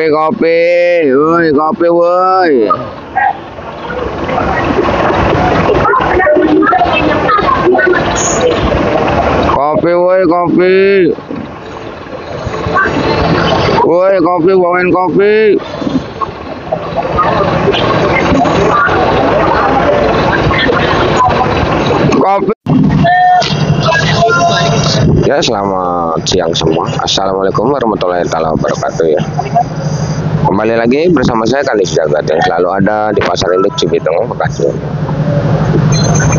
Kopi, woi kopi woi. Kopi woi kopi. Woi kopi, bawain kopi. Kopi. Ya, selamat siang semua. Assalamualaikum warahmatullahi wabarakatuh ya. Kembali lagi bersama saya Kandis Jagat yang selalu ada di Pasar Induk Cibitung, Bekasi.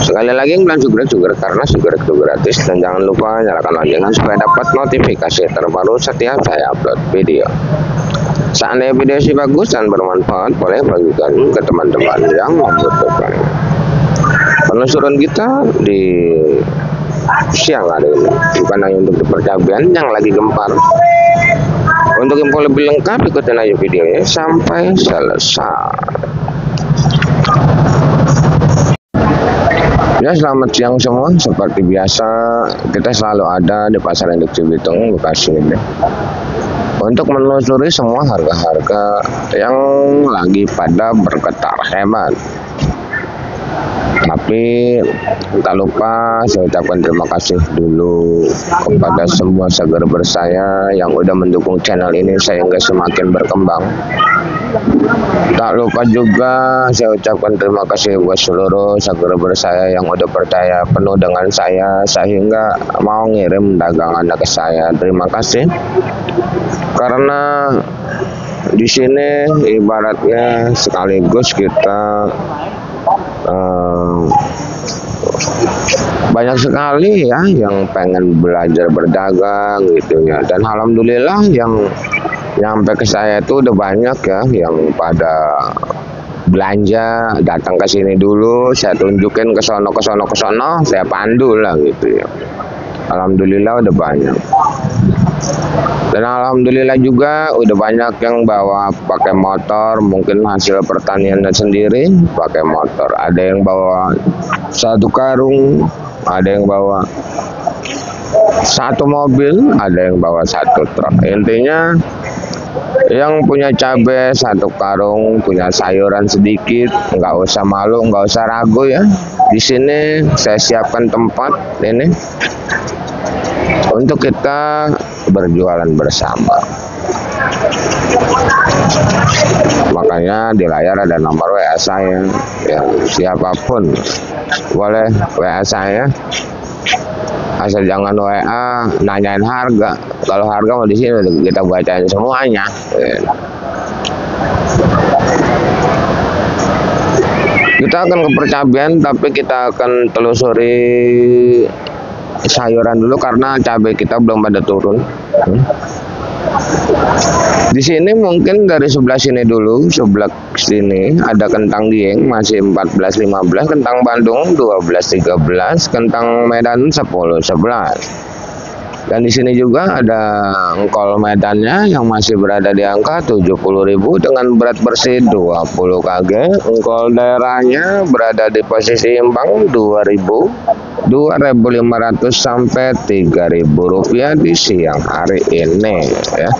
Sekali lagi bilang sugar karena sugar itu gratis, dan jangan lupa nyalakan loncengnya supaya dapat notifikasi terbaru setiap saya upload video. Seandainya video sih bagus dan bermanfaat, boleh bagikan ke teman-teman yang membutuhkan. Penelusuran kita di siang hari ini bukan hanya untuk di Percabuan yang lagi gempar. Untuk info lebih lengkap ikutin aja videonya sampai selesai. Ya, selamat siang semua. Seperti biasa kita selalu ada di Pasar Induk Cibitung, Bekasi ini untuk menelusuri semua harga-harga yang lagi pada bergetar hebat. Tapi tak lupa saya ucapkan terima kasih dulu kepada semua subscriber saya yang udah mendukung channel ini sehingga semakin berkembang. Tak lupa juga saya ucapkan terima kasih buat seluruh subscriber saya yang udah percaya penuh dengan saya sehingga mau ngirim dagangannya ke saya. Terima kasih. Karena di sini ibaratnya sekaligus kita banyak sekali ya yang pengen belajar berdagang gitu ya, dan alhamdulillah yang nyampe ke saya itu udah banyak ya yang pada belanja, datang ke sini dulu, saya tunjukin ke sono, saya pandu lah gitu ya. Alhamdulillah udah banyak. Dan alhamdulillah juga udah banyak yang bawa pakai motor, mungkin hasil pertaniannya sendiri pakai motor. Ada yang bawa satu karung, ada yang bawa satu mobil, ada yang bawa satu truk. Intinya yang punya cabai satu karung, punya sayuran sedikit, nggak usah malu, nggak usah ragu ya. Di sini saya siapkan tempat ini untuk kita berjualan bersama. Makanya di layar ada nomor WA saya ya, siapapun boleh WA saya, asal jangan WA nanyain harga. Kalau harga mau di sini kita bacain semuanya ya. Kita akan ke Percabuan, tapi kita akan telusuri sayuran dulu karena cabai kita belum pada turun. Di sini mungkin dari sebelah sini dulu, sebelah sini ada kentang Dieng masih 14.15, kentang Bandung 12.13, kentang Medan 10.11. Dan di sini juga ada engkol Medannya yang masih berada di angka 70.000 dengan berat bersih 20 kg. Engkol daerahnya berada di posisi imbang 2.500 sampai 3.000 rupiah di siang hari ini ya.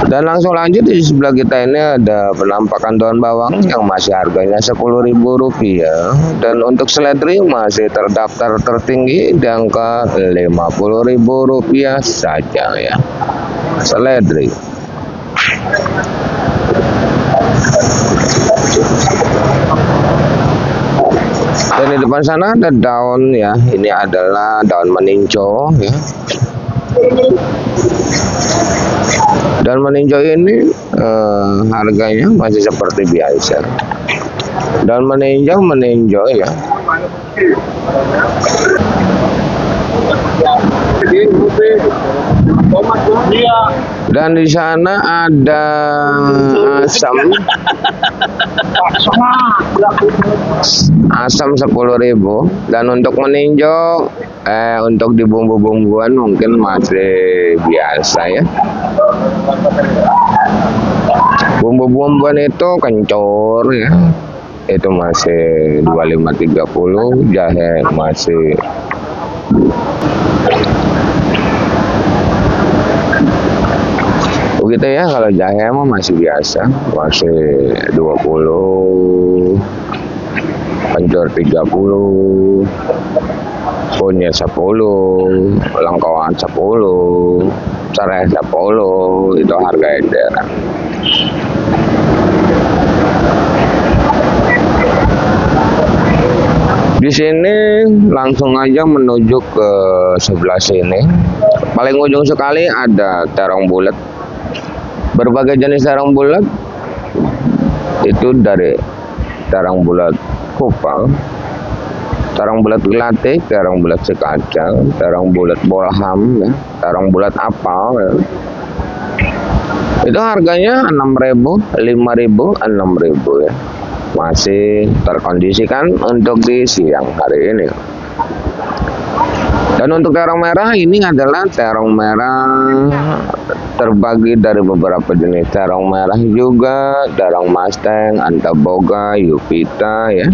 Dan langsung lanjut, di sebelah kita ini ada penampakan daun bawang yang masih harganya 10.000 rupiah, dan untuk seledri masih terdaftar tertinggi di angka 50.000 rupiah saja ya, seledri. Dan di depan sana ada daun ya, ini adalah daun meninjau ya. Dan meninjau ini harganya masih seperti biasa. Dan meninjau ya. Dan di sana ada asam 10.000. Dan untuk meninjau untuk di bumbu-bumbuan mungkin masih biasa ya. Bumbu-bumbuan itu kencur ya, itu masih 25.30, jahe masih gitu ya. Kalau jahe mah masih biasa, masih 20, kencur 30, kunyit 10, lengkoan 10, serai 10, itu harga eceran. Di sini langsung aja menuju ke sebelah sini. Paling ujung sekali ada terong bulat. Berbagai jenis terong bulat itu dari terong bulat kupal, terong bulat gelatik, terong bulat sekacang, terong bulat bolham, ya, terong bulat apel. Ya. Itu harganya 6.000, 5.000, 6.000 ya. Masih terkondisikan untuk di siang hari ini. Dan untuk terong merah ini adalah terong merah terbagi dari beberapa jenis terong merah juga, terong Mustang, Antaboga, Yupita ya.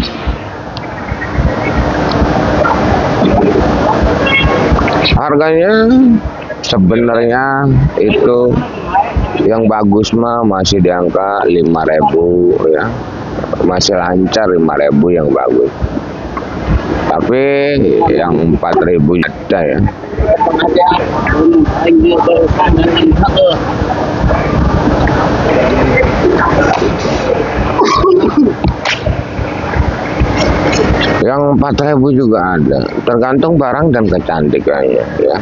Harganya sebenarnya itu yang bagus mah masih di angka 5.000 ya. Masih lancar 5.000 yang bagus. Tapi yang 4.000 ada ya. Yang 4.000 juga ada. Tergantung barang dan kecantikannya ya.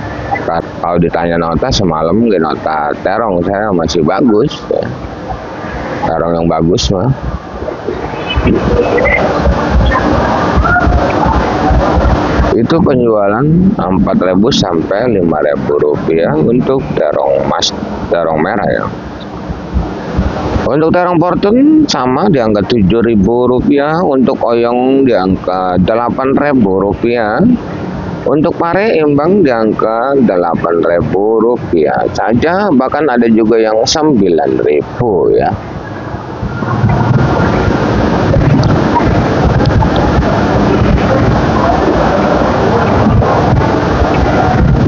Kalau ditanya nota semalam nota terong saya masih bagus ya. Terong yang bagus mah. Itu penjualan 4.000 sampai 5.000 rupiah untuk terong merah ya. Untuk terong Fortune sama di angka 7.000 rupiah, untuk oyong di angka 8.000 rupiah, untuk pare imbang di angka 8.000 rupiah saja, bahkan ada juga yang 9.000 ya.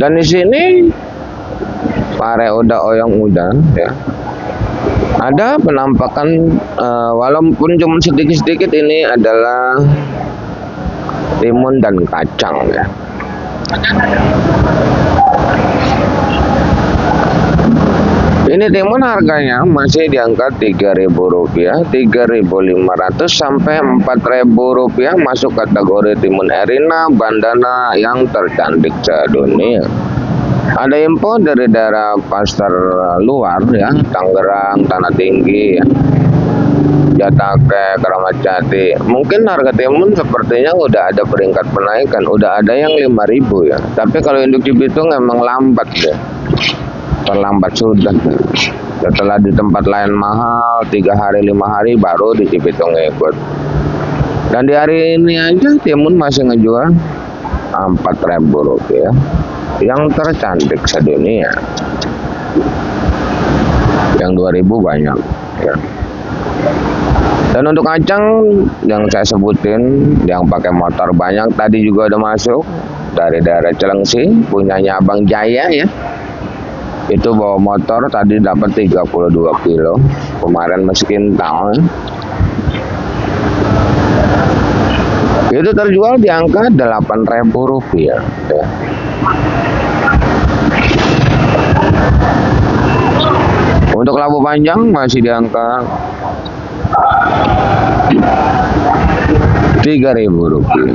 Dan di sini pare udah, oyong udah ya. Ada penampakan walaupun cuma sedikit-sedikit, ini adalah timun dan kacang ya. Ini timun harganya masih di angka 3.000 rupiah, 3.500 sampai 4.000 rupiah, masuk kategori timun Erina bandana yang tercantik sedunia. Ada info dari daerah pasar luar ya, Tangerang, Tanah Tinggi ya, Jatake, Keramat Jati. Mungkin harga timun sepertinya udah ada peringkat penaikan, udah ada yang 5.000 ya. Tapi kalau induk Cibitung emang lambat ya. Terlambat sudah. Setelah di tempat lain mahal 3 hari 5 hari baru di Cibitung ikut. Dan di hari ini aja timun masih ngejual 4.000 rupiah yang tercantik sedunia. Yang 2.000 banyak ya. Dan untuk kacang yang saya sebutin yang pakai motor banyak tadi juga udah masuk dari daerah Cilengsi, punyanya Abang Jaya ya. Itu bawa motor tadi dapat 32 kilo, kemarin masih kintal ya. Itu terjual di angka 8.000 rupiah ya. Untuk labu panjang masih di angka 3.000 rupiah.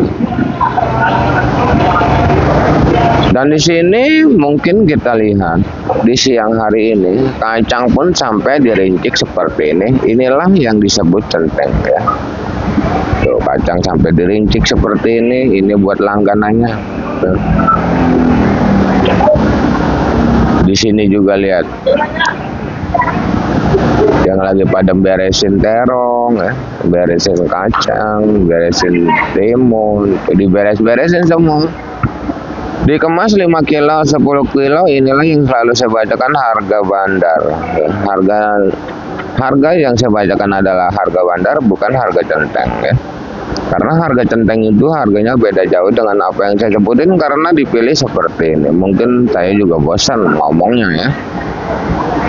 Dan di sini mungkin kita lihat di siang hari ini kacang pun sampai dirincik seperti ini. Inilah yang disebut centeng ya. Tuh, kacang sampai dirincik seperti ini buat langganannya. Tuh. Di sini juga lihat yang lagi pada beresin terong ya, beresin kacang, beresin timun, diberes-beresin semua. Dikemas 5 kilo, 10 kilo, inilah yang selalu saya bacakan harga bandar. Ya, harga yang saya bacakan adalah harga bandar, bukan harga centeng ya. Karena harga centeng itu harganya beda jauh dengan apa yang saya sebutin karena dipilih seperti ini. Mungkin saya juga bosan ngomongnya ya.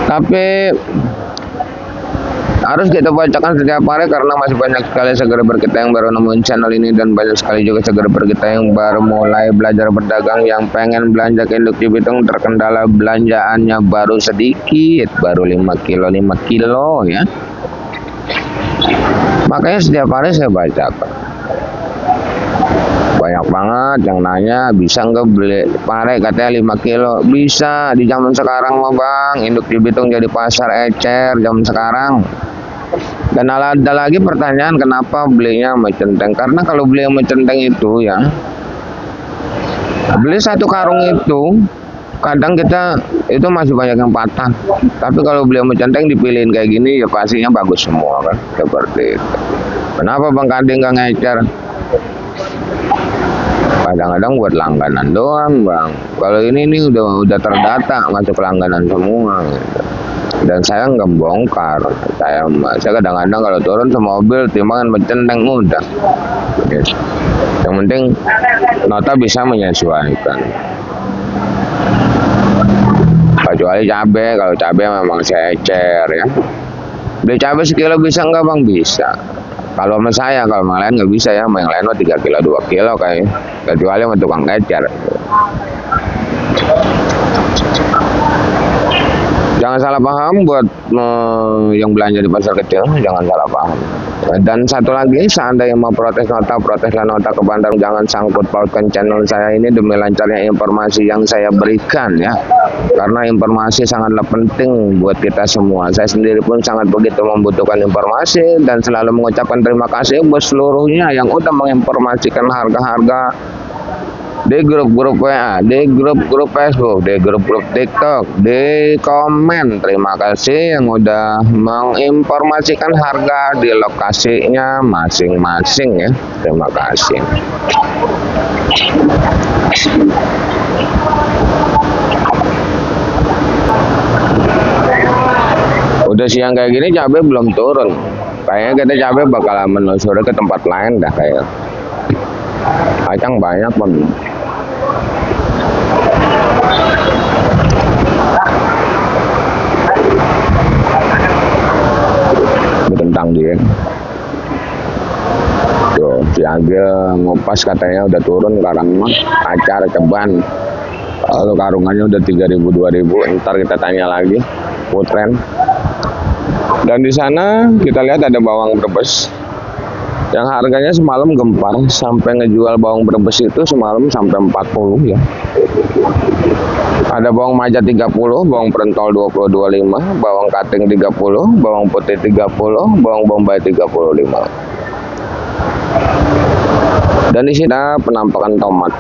Tapi harus kita bacakan setiap hari karena masih banyak sekali subscriber kita yang baru nemuin channel ini dan banyak sekali juga subscriber kita yang baru mulai belajar berdagang yang pengen belanja ke induk Cibitung, terkendala belanjaannya baru sedikit, baru 5 kilo ya. Makanya setiap hari saya bacakan. Banyak banget yang nanya bisa nggak beli pare, katanya 5 kilo. Bisa di zaman sekarang mah bang, induk Cibitung jadi pasar ecer zaman sekarang. Dan ada lagi pertanyaan kenapa belinya sama centeng. Karena kalau beli sama centeng itu ya, beli satu karung itu kadang kita itu masih banyak yang patah. Tapi kalau beli sama centeng dipilihin kayak gini ya pastinya bagus semua kan, seperti itu. Kenapa bang Kade nggak ngecer? Kadang-kadang buat langganan doang bang. Kalau ini udah terdata masuk langganan semua gitu. Dan saya nggak bongkar, saya kadang-kadang kalau turun sama mobil timbangan mencenteng udah yes. Yang penting nota bisa menyesuaikan, kecuali cabai. Kalau cabai memang saya ecer ya. Beli cabai sekilo bisa nggak bang? Bisa. Kalau sama saya, kalau yang lain nggak bisa ya. Sama yang lain mah 3 kilo 2 kilo kayak, kecuali sama tukang ecer. Jangan salah paham buat yang belanja di pasar kecil, jangan salah paham. Dan satu lagi, seandainya mau proteslah nota ke Bandar, jangan sangkut pautkan channel saya ini demi lancarnya informasi yang saya berikan ya. Karena informasi sangatlah penting buat kita semua. Saya sendiri pun sangat begitu membutuhkan informasi dan selalu mengucapkan terima kasih buat seluruhnya yang udah menginformasikan harga-harga di grup-grup WA, di grup-grup Facebook, di grup-grup TikTok, di komen. Terima kasih yang udah menginformasikan harga di lokasinya masing-masing ya. Terima kasih. Udah siang kayak gini cabai belum turun. Kayaknya kita cabai bakalan menelusur ke tempat lain dah kayak. Kacang banyak bang. Tentang dia tuh si Agil ngopas katanya udah turun sekarang mah acar ceban. Lalu karungannya udah 3.000 2.000. Ntar kita tanya lagi putren. Dan di sana kita lihat ada bawang Brebes yang harganya semalam gempar sampai ngejual bawang Brebes itu semalam sampai 40 ya. Ada bawang maja 30, bawang pentol 20-25, bawang kating 30, bawang putih 30, bawang bombay 35. Dan di sini ada penampakan tomat.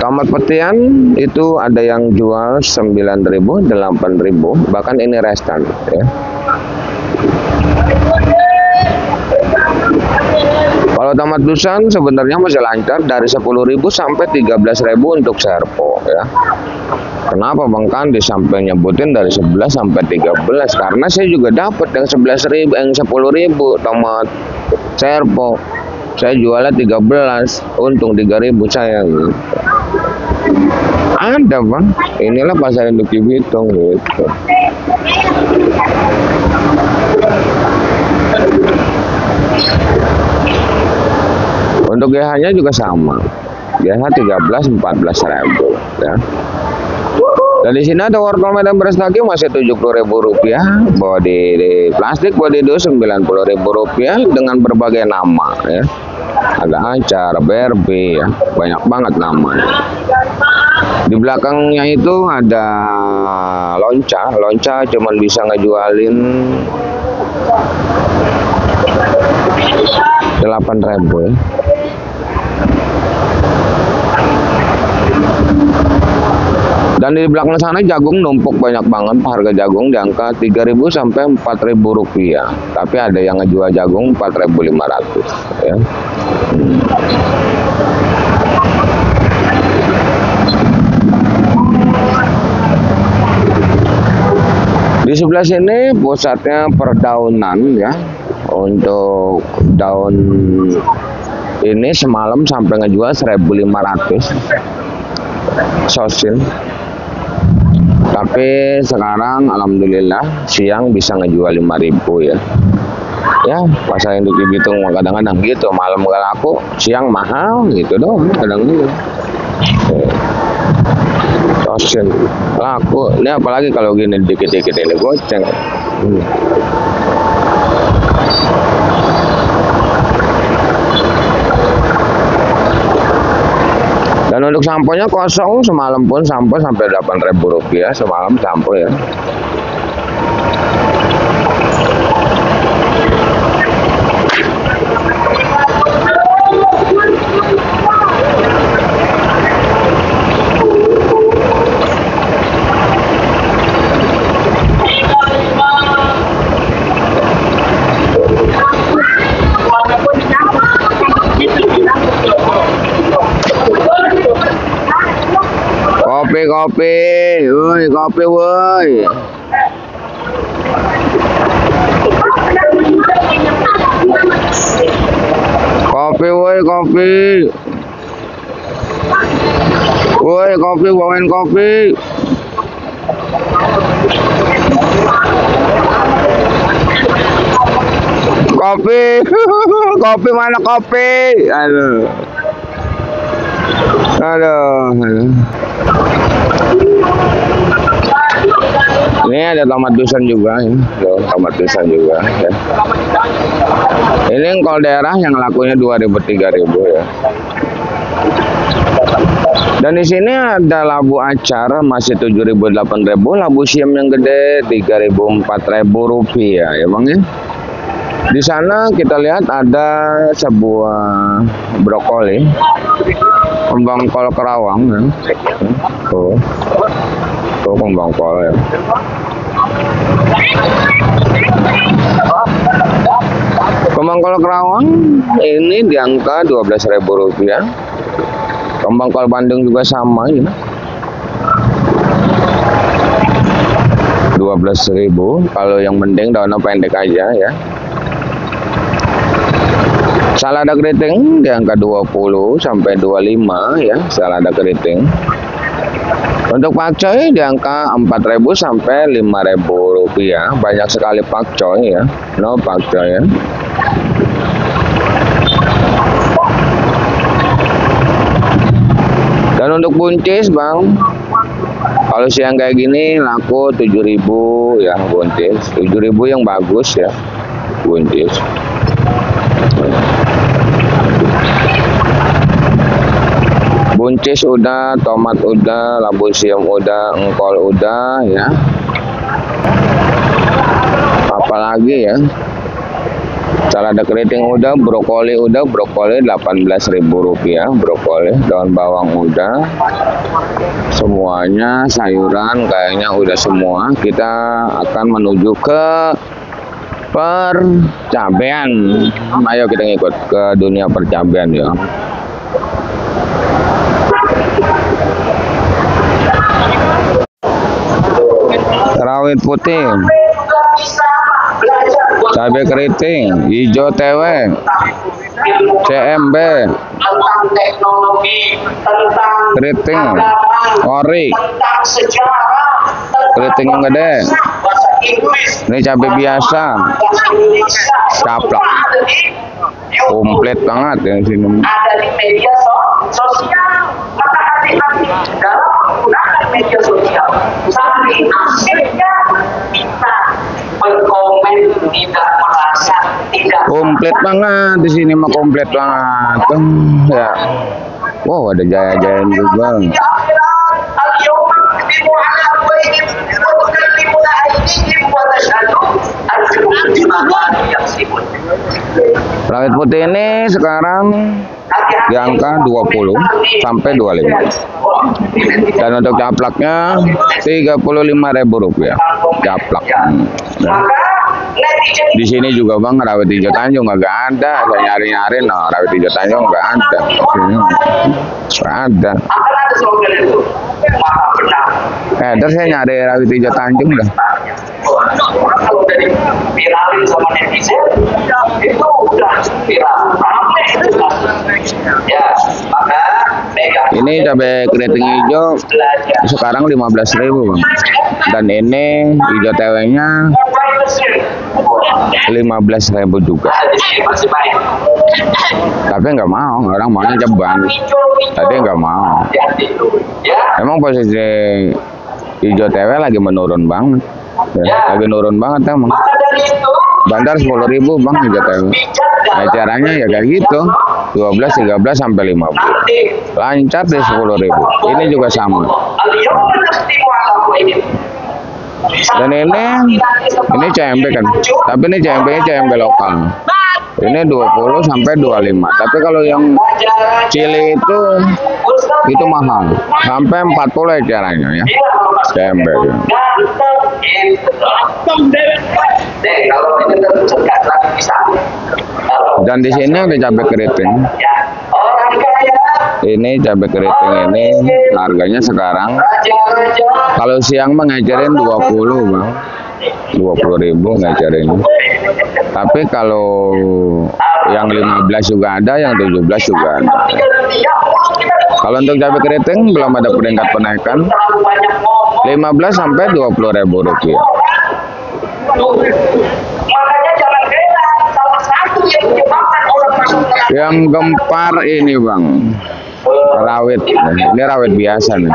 Tomat petian itu ada yang jual 9.000, 8.000, bahkan ini restan ya. Kalau tomat dusan sebenarnya masih lancar dari 10.000 sampai 13.000 untuk serpo ya. Kenapa Bang Kandi sampai nyebutin dari 11 sampai 13? Karena saya juga dapat yang 11.000, yang 10.000 tomat serpo. Saya jualnya 13, untung 3.000 saya. Ada Bang, inilah pasar induk Cibitung gitu. Untuk GH-nya juga sama, GH 13-14.000 ya. Dan di sini ada wortel Medan beras lagi masih Rp70.000, body plastik body itu Rp90.000 dengan berbagai nama ya. Ada acar, berbe ya, banyak banget namanya. Di belakangnya itu ada lonca cuman bisa ngejualin 8.000 ya. Dan di belakang sana jagung numpuk banyak banget, harga jagung di angka 3.000 sampai 4.000 rupiah. Tapi ada yang ngejual jagung 4.500 ya. Di sebelah sini pusatnya perdaunan ya. Untuk daun ini semalam sampai ngejual 1.500 sosin. Tapi sekarang alhamdulillah siang bisa ngejual 5.000 ya. Ya, pasar induk di Bitung kadang-kadang gitu, malam gak laku, siang mahal gitu doang kadang-kadang. Tosin laku. Ini apalagi kalau gini dikit-dikit ini goceng. Dan untuk samponya kosong, semalam pun sampo sampai Rp8.000 semalam sampo ya. Kopi, woi kopi woi. Kopi woi kopi. Woi kopi, bawain kopi. Kopi, kopi mana kopi? Aduh. Ini ada tomat dusun juga ya. Tomat dusun juga ya. Ini engkol daerah yang lakunya 2.000-3.000 ya. Dan di sini ada labu acar masih 7.000-8.000, labu siam yang gede 3.000-4.000 rupiah ya Bang ya. Di sana kita lihat ada sebuah brokoli, kembang kol Kerawang ya. Tuh kembang kol ya. Kembang kol Kerawang ini di angka Rp12.000. Kembang kol Bandung juga sama ya. 12.000. Kalau yang penting daunnya pendek aja ya. Salada keriting di angka 20 sampai 25 ya, salada keriting. Untuk pakcoy di angka 4.000 sampai 5.000 rupiah. Banyak sekali pakcoy ya. No pakcoy ya. Dan untuk buncis Bang, kalau siang kayak gini laku 7.000 ya buncis. 7.000 yang bagus ya buncis. Buncis udah, tomat udah, labu siam udah, engkol udah ya. Apalagi ya. Salada keriting udah, brokoli 18.000 rupiah, brokoli, daun bawang udah. Semuanya sayuran kayaknya udah semua. Kita akan menuju ke percabean. Ayo kita ngikut ke dunia percabean ya. Rawit putih, cabai keriting, hijau tewek, CMB, tentang teknologi, tentang keriting, agama, ori, tentang sejarah, keriting yang gede. bahasa Inggris, Ini cabai biasa, bahasa Indonesia, caplak, semua ada di YouTube, komplit banget ya sini. ada di media sosial. Maka hati-hati dalam menggunakan media sosial. Sampai akhirnya kita berkomen tidak merasa tidak Komplit banget di sini mah, komplit banget. Ya. Wow, ada jaya-jayaan juga. Rawit putih ini sekarang di angka 20 sampai 25. Dan untuk caplaknya 35.000 rupiah. Caplak. Ya. Di sini juga Bang, rawit hijau Tanjung nggak ada. Saya nyari-nyari, no, rawit hijau Tanjung nggak ada. Nggak ada. Terus saya nyari rawit hijau Tanjung dah. Kalau dari viralin sama netizen itu udah viral, ramai itu. Ya, maka Ini cabai keriting hijau sekarang 15.000 bang. Dan ini hijau tewenya 15.000 juga. Tapi nggak mau, orang maunya ceban. Tadi nggak mau. Emang posisi hijau tewe lagi menurun banget. Ya, lagi nurun banget emang. Bandar 10.000 bang hijau tewe. Nah, caranya ya kayak gitu, 12, 13 sampai 50. Lancar deh 10.000. Ini juga sama. Dan ini CMB kan, tapi ini CMB-nya CMB lokal. Ini 20 sampai 25. Tapi kalau yang cili itu mahal, sampai 40 caranya ya. CMB. Ya. Dan di sini ada cabai keriting. Ini cabai keriting ini harganya sekarang kalau siang mengajarin 20 bang, 20.000 ngajarin. Tapi kalau yang 15 juga ada, yang 17 juga ada. Kalau untuk cabai keriting belum ada peringkat penaikan, 15 sampai 20.000 rupiah. Yang gempar ini bang, rawit. Ini rawit biasa nih.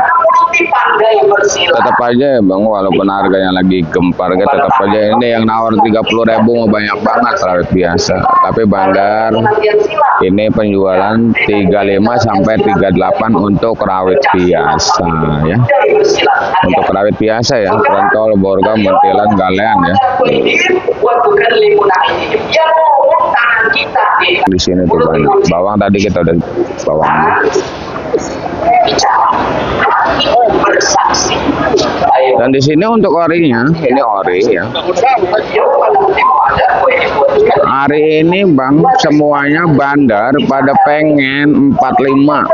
Tetap aja ya bang, walaupun harganya lagi gempar, tetap aja ini yang nawar 30.000 mau banyak banget rawit biasa. Tapi bandar ini penjualan 35 sampai 38 untuk rawit biasa ya. Untuk rawit biasa ya, Rontol, Borga, Muntilan, Galean ya. Di sini tuh banyak. Bawang tadi kita udah bawang. Dan di sini untuk orinya, ini ori ya. Hari ini bang, semuanya bandar pada pengen 45.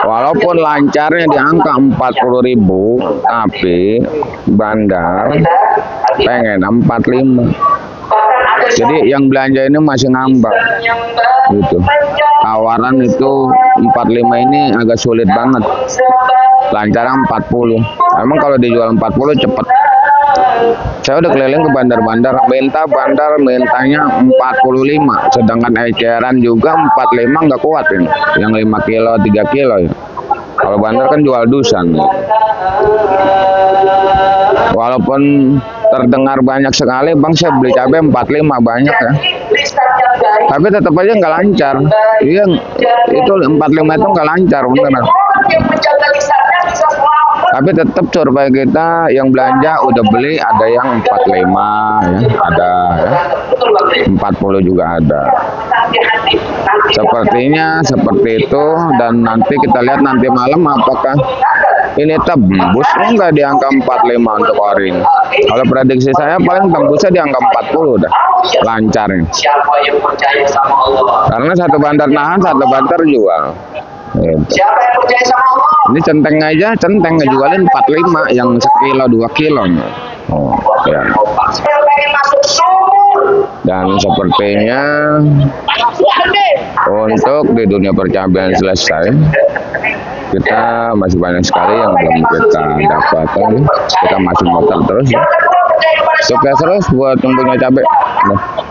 Walaupun lancarnya di angka 40.000, tapi bandar pengen 45. Jadi yang belanja ini masih ngambang gitu. Tawaran itu 45 ini agak sulit banget. Lancar 40. Emang kalau dijual 40 cepet. Saya udah keliling ke bandar-bandar, bandar mintanya 45, sedangkan eceran juga 45 nggak kuat ini. Yang 5 kilo, 3 kilo ya. Kalau bandar kan jual dusan. Ya. Walaupun terdengar banyak sekali, bang saya beli cabai 45 banyak ya. Tapi tetap aja nggak lancar. Iya, itu 45 itu nggak lancar beneran. Tapi tetap survei kita yang belanja udah beli ada yang 45 ya, ada ya. 40 juga ada. Sepertinya seperti itu, dan nanti kita lihat nanti malam apakah ini tembus enggak di angka 45 untuk hari ini. Kalau prediksi saya paling tembusnya di angka 40 udah lancarnya. Karena satu bandar nahan, satu bandar jual. Gitu. Siapa yang percaya sama Allah? Ini centeng aja, centeng ngejualin 45 yang sekilo 2 kilo. Oh, ya. Saya pengen masuk sumur. Dan sepertinya untuk di dunia percabean selesai. Kita masih banyak sekali yang belum kita dapatkan. Kita masih muter terus. Sukses terus buat tumbuhnya cabai. Nah.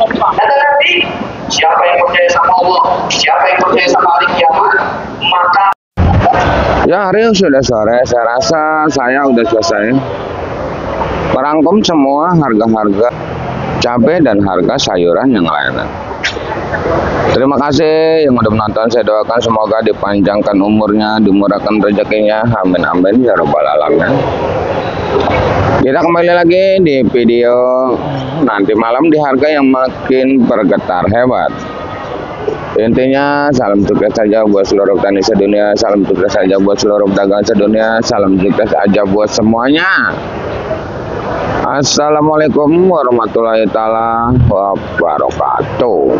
Nanti siapa yang percaya sama Allah, siapa yang percaya sama hari kiamat, maka ya hari sudah sore, saya rasa saya udah selesai merangkum semua harga-harga cabai dan harga sayuran yang lainnya. Terima kasih yang udah menonton. Saya doakan semoga dipanjangkan umurnya, dimurahkan rezekinya. Amin amin ya rabbal alamin. Kita kembali lagi di video nanti malam di harga yang makin bergetar hebat. Intinya salam sukses saja buat seluruh petani sedunia, salam sukses saja buat seluruh pedagang sedunia, salam sukses aja buat semuanya. Assalamualaikum warahmatullahi taala wabarakatuh.